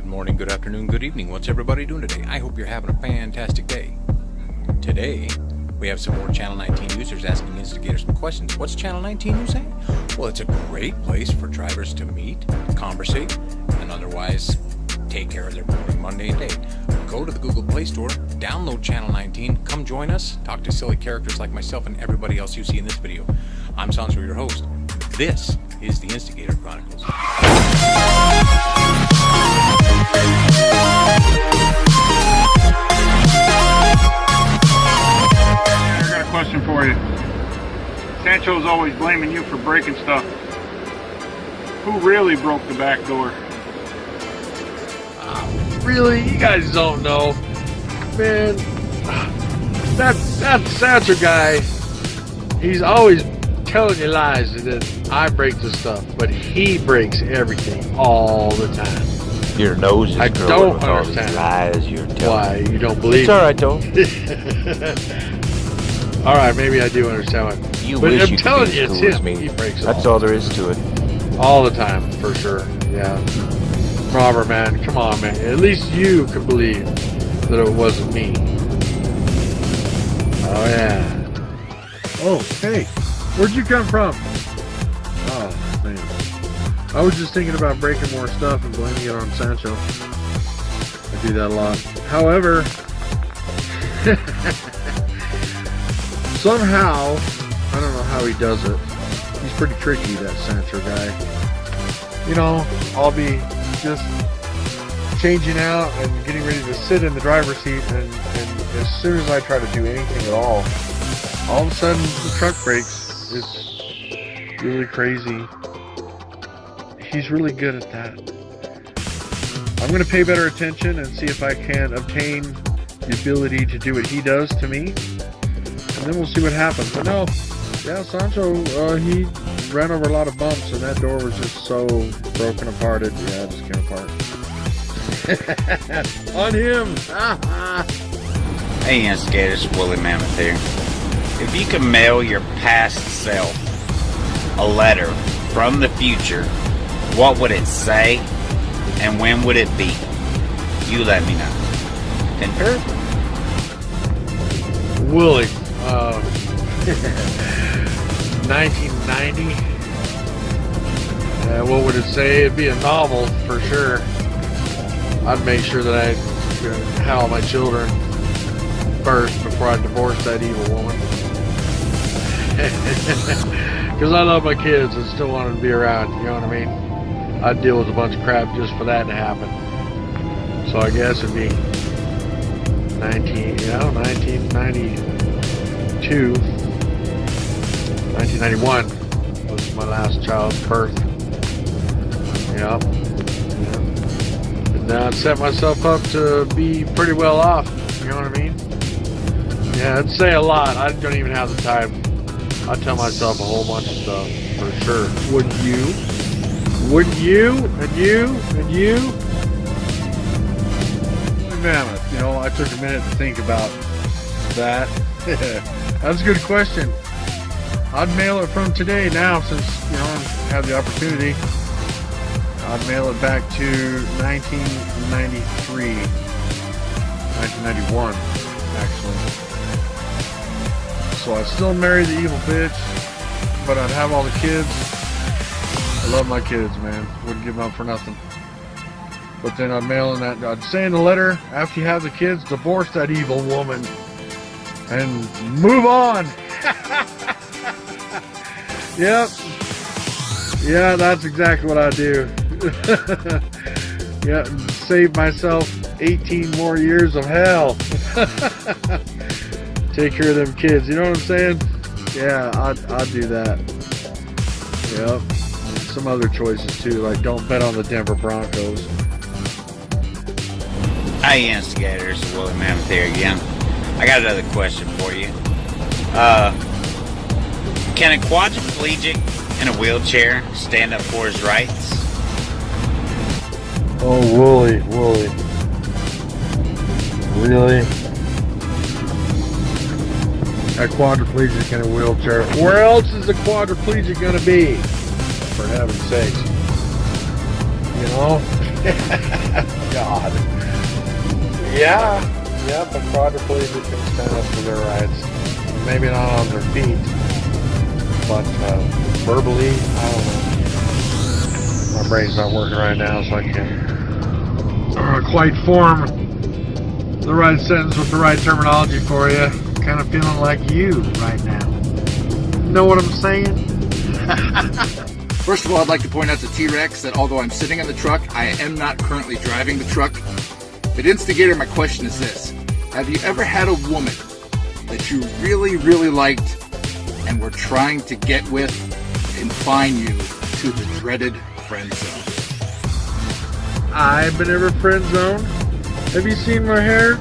morning, good afternoon, good evening. What's everybody doing today? I hope you're having a fantastic day. Today, we have some more Channel 19 users asking Instigator some questions. What's Channel 19, you say? Well, it's a great place for drivers to meet, conversate, and otherwise take care of their boring mundane day. Go to the Google Play Store, download Channel 19, come join us, talk to silly characters like myself and everybody else you see in this video. I'm Sancho, your host. This is the Instigator Chronicles. I got a question for you. Sancho's always blaming you for breaking stuff. Who really broke the back door? Really? You guys don't know. Man, that Sancho guy, he's always telling you lies that I break the stuff, but he breaks everything all the time. Your nose is I growing don't with all these understand lies you're telling. why you don't believe It's alright, though. Alright, maybe I do understand what. You but wish I'm you could telling be you, as it's cool as him. me. He breaks That's all all there is to it. all the time, for sure. Yeah. Robert, man, come on, man. At least you can believe that it wasn't me. Oh, yeah. Oh, hey. Where'd you come from? Oh, man. I was just thinking about breaking more stuff and blaming it on Sancho. I do that a lot. However, somehow, I don't know how he does it. He's pretty tricky, that Sancho guy. You know, I'll be just changing out and getting ready to sit in the driver's seat, and as soon as I try to do anything at all of a sudden the truck brakes. It's really crazy. He's really good at that. I'm going to pay better attention and see if I can obtain the ability to do what he does to me, and then we'll see what happens. But no, yeah, Sancho, he ran over a lot of bumps, and that door was just so broken apart. It just came apart. On him. Hey Instigators, Woolly Mammoth here. If you could mail your past self a letter from the future, what would it say and when would it be? You let me know. Confirm? Willie, 1990. What would it say? It'd be a novel for sure. I'd make sure that I had all my children first before I divorced that evil woman. Because I love my kids and still want them to be around, you know what I mean? I'd deal with a bunch of crap just for that to happen. So I guess it'd be 1992, 1991 was my last child's birth. Yep. And I'd set myself up to be pretty well off, you know what I mean? Yeah, I'd say a lot. I don't even have the time. I'd tell myself a whole bunch of stuff, for sure. Wouldn't you? Wouldn't you? And you? And you? Mammoth, you know, I took a minute to think about that. That's a good question. I'd mail it from today now, since, you know, I have the opportunity. I'd mail it back to 1993. 1991, actually. So I'd still marry the evil bitch, but I'd have all the kids. I love my kids, man. Wouldn't give them up for nothing. But then I'd mail in that, I'd say in the letter, after you have the kids, divorce that evil woman and move on. Yep. Yeah, that's exactly what I do. Yeah, and save myself 18 more years of hell. Take care of them kids, you know what I'm saying? Yeah, I'd do that. Yep. Some other choices too, like don't bet on the Denver Broncos. Hey Instigators, Woolly Mammoth here again. I got another question for you. Can a quadriplegic in a wheelchair stand up for his rights? Oh, Wooly. Really? A quadriplegic in a wheelchair. Where else is a quadriplegic gonna be? For heaven's sakes. You know? God. Yeah, but quadriplegic can stand up to their rights. Maybe not on their feet, but verbally, I don't know. My brain's not working right now, so I can't quite form the right sentence with the right terminology for you. Kind of feeling like you right now. Know what I'm saying? First of all, I'd like to point out to T-Rex that although I'm sitting in the truck, I am not currently driving the truck. But Instigator, my question is this. Have you ever had a woman that you really, really liked and were trying to get with confine you to the dreaded friend zone? I've been ever friend zoned. Have you seen my hair?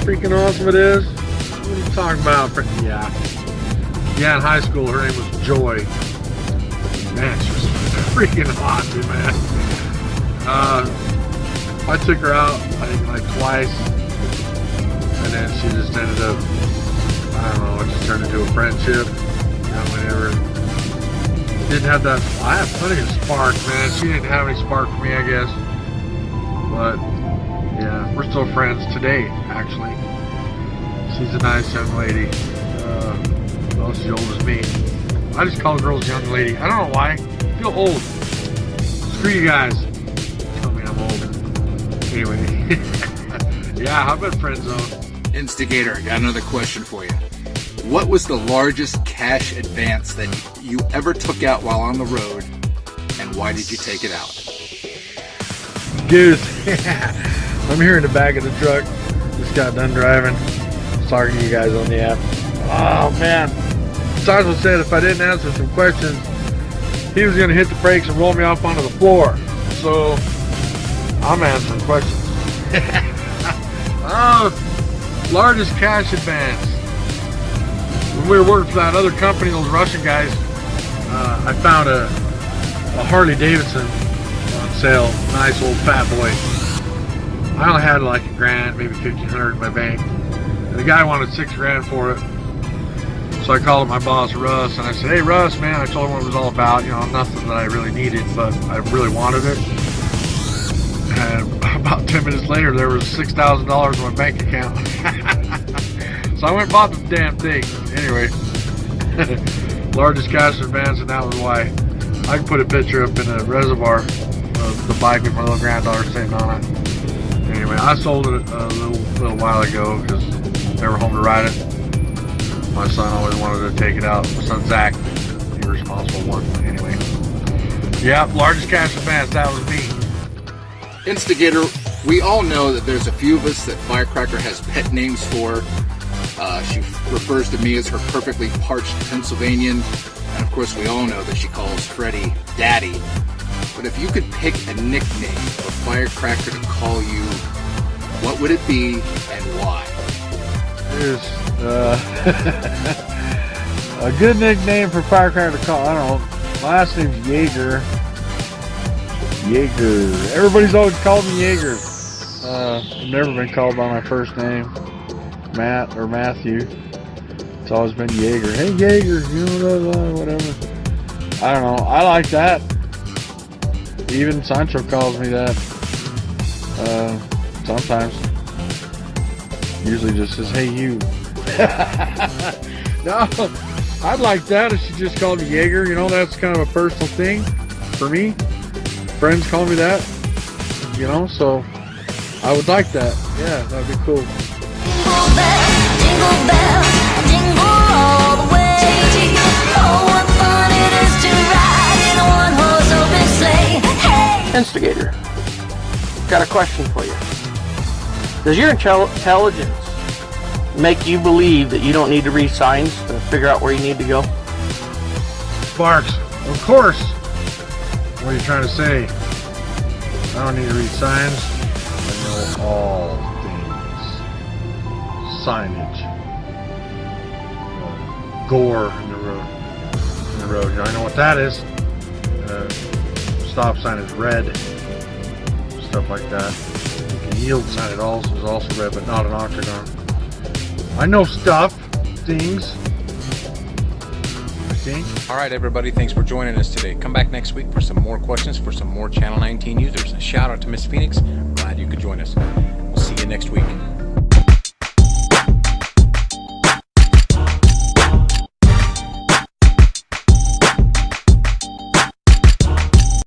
Freaking awesome it is. What are you talking about? Yeah, in high school her name was Joy. Man, she was freaking awesome, man. I took her out, I think like twice, and then she just ended up, I don't know, it just turned into a friendship. You know, whenever didn't have that, I have plenty of spark, man. She didn't have any spark for me, I guess. But yeah, we're still friends today, actually. She's a nice young lady. Well, she's old as me. I just call girls young lady. I don't know why. I feel old. Screw you guys. Tell me I'm old. Anyway. Yeah, how about friend zone? Instigator, I got another question for you. What was the largest cash advance that you ever took out while on the road, and why did you take it out? Dude, I'm here in the back of the truck. Just got done driving. Talking to you guys on the app. Oh, man. Sancho said if I didn't answer some questions, he was going to hit the brakes and roll me off onto the floor. So, I'm answering questions. Largest cash advance. When we were working for that other company, those Russian guys, I found a Harley Davidson on sale. Nice old fat boy. I only had like $1,000, maybe $1,500 in my bank. And the guy wanted $6,000 for it. So I called up my boss, Russ, and I said, hey, Russ, man, I told him what it was all about. You know, nothing that I really needed, but I really wanted it. And about 10 minutes later, there was $6,000 in my bank account. So I went and bought the damn thing. Anyway, largest cash advance, and that was why. I can put a picture up in a reservoir of the bike with my little granddaughter sitting on it. Anyway, I sold it a little while ago because they were home to ride it. My son always wanted to take it out. My son Zach, the irresponsible one. Anyway, yeah, largest cash advance, that was me. Instigator, we all know that there's a few of us that Firecracker has pet names for. She refers to me as her perfectly parched Pennsylvanian. And of course, we all know that she calls Freddie Daddy. But if you could pick a nickname for Firecracker to call you, what would it be and why? There's a good nickname for Firecracker to call. I don't know. My last name's Jaeger. Jaeger. Everybody's always called me Jaeger. I've never been called by my first name, Matt or Matthew. It's always been Jaeger. Hey, Jaeger, you know, whatever. I don't know. I like that. Even Sancho calls me that. Sometimes. Usually just says, hey, you. No, I'd like that if she just called me Jaeger. You know, that's kind of a personal thing for me. Friends call me that. You know, so I would like that. Yeah, that'd be cool. Jingle bells, jingle all the way. Oh, what fun it is to ride in a one-horse open sleigh. Hey! Instigator, got a question for you. Does your intelligence make you believe that you don't need to read signs to figure out where you need to go? Sparks, of course. What are you trying to say? I don't need to read signs. I know all things. Signage. Gore in the road. I know what that is. Stop sign is red. Stuff like that. The yield sign is also red, but not an octagon. I know stuff, things. I 19. All right, everybody, thanks for joining us today. Come back next week for some more questions for some more Channel 19 users. A shout out to Miss Phoenix. Glad you could join us. We'll see you next week.